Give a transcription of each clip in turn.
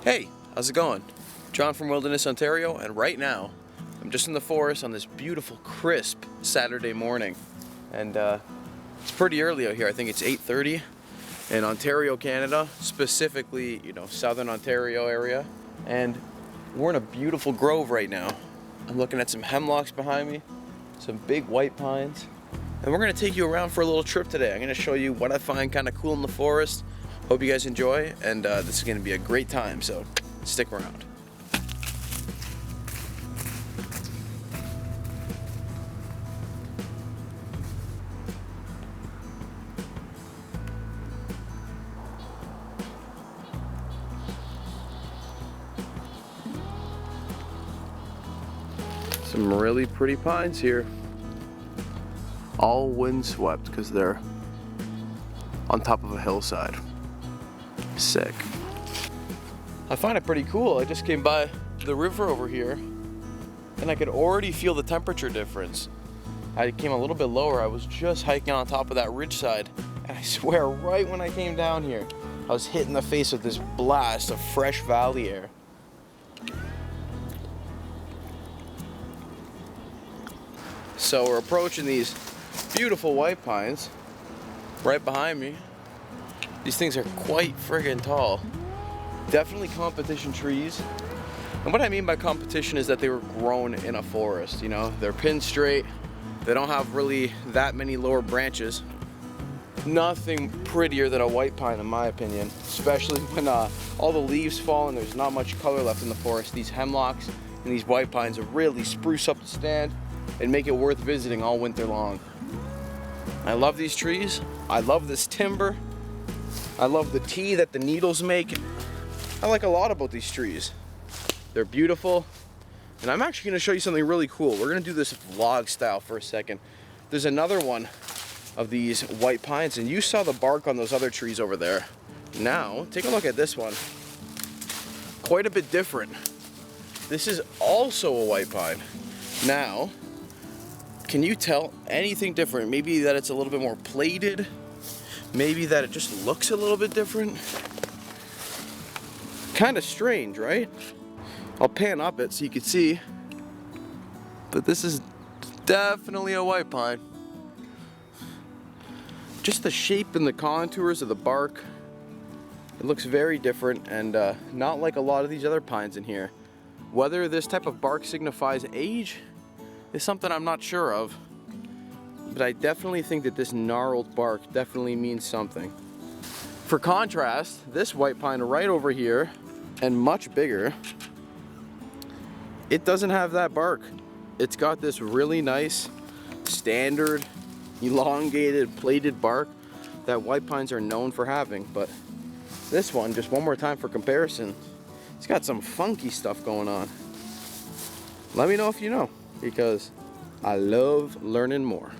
Hey, how's it going? John from Wilderness, Ontario, and right now I'm just in the forest on this beautiful, crisp Saturday morning. And it's pretty early out here. I think it's 8:30 in Ontario, Canada, specifically, southern Ontario area. And we're in a beautiful grove right now. I'm looking at some hemlocks behind me, some big white pines. And we're gonna take you around for a little trip today. I'm gonna show you what I find kind of cool in the forest. Hope you guys enjoy, and this is gonna be a great time, so stick around. Some really pretty pines here. All windswept because they're on top of a hillside. Sick. I find it pretty cool. I just came by the river over here and I could already feel the temperature difference. I came a little bit lower. I was just hiking on top of that ridge side, and I swear right when I came down here, I was hit in the face with this blast of fresh valley air. So we're approaching these beautiful white pines right behind me. These things are quite friggin' tall. Definitely competition trees. And what I mean by competition is that they were grown in a forest, They're pinned straight. They don't have really that many lower branches. Nothing prettier than a white pine in my opinion, especially when all the leaves fall and there's not much color left in the forest. These hemlocks and these white pines will really spruce up the stand and make it worth visiting all winter long. I love these trees. I love this timber. I love the tea that the needles make. I like a lot about these trees. They're beautiful. And I'm actually gonna show you something really cool. We're gonna do this vlog style for a second. There's another one of these white pines, and you saw the bark on those other trees over there. Now, take a look at this one. Quite a bit different. This is also a white pine. Now, can you tell anything different? Maybe that it's a little bit more plated. Maybe that it just looks a little bit different. Kind of strange, right? I'll pan up it so you can see. But this is definitely a white pine. Just the shape and the contours of the bark. It looks very different and not like a lot of these other pines in here. Whether this type of bark signifies age is something I'm not sure of. But I definitely think that this gnarled bark definitely means something. For contrast, this white pine right over here, and much bigger, it doesn't have that bark. It's got this really nice, standard, elongated, plated bark that white pines are known for having. But this one, just one more time for comparison, it's got some funky stuff going on. Let me know if you know, because I love learning more.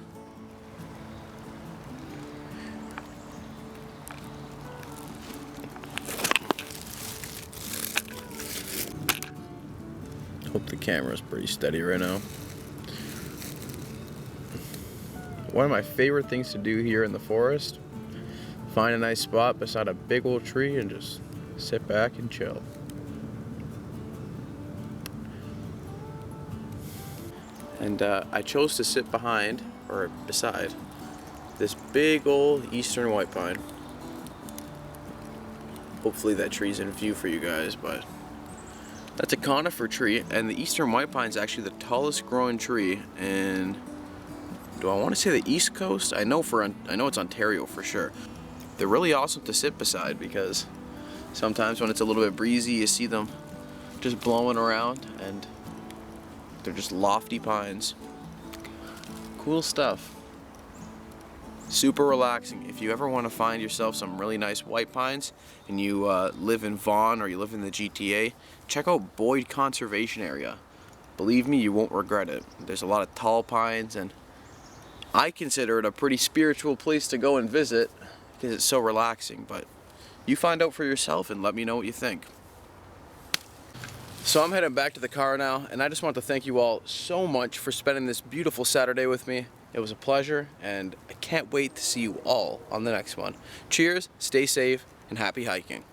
Hope the camera's pretty steady right now. One of my favorite things to do here in the forest, find a nice spot beside a big old tree and just sit back and chill. And I chose to sit behind, or beside, this big old eastern white pine. Hopefully that tree's in view for you guys, but that's a conifer tree, and the eastern white pine is actually the tallest growing tree in, do I want to say the East Coast? I know it's Ontario for sure. They're really awesome to sit beside because sometimes when it's a little bit breezy, you see them just blowing around, and they're just lofty pines. Cool stuff. Super relaxing. If you ever want to find yourself some really nice white pines and you live in Vaughan or you live in the GTA, check out Boyd Conservation Area. Believe me, you won't regret it. There's a lot of tall pines, and I consider it a pretty spiritual place to go and visit because it's so relaxing. But you find out for yourself and let me know what you think. So I'm heading back to the car now, and I just want to thank you all so much for spending this beautiful Saturday with me. It was a pleasure, and I can't wait to see you all on the next one. Cheers, stay safe, and happy hiking.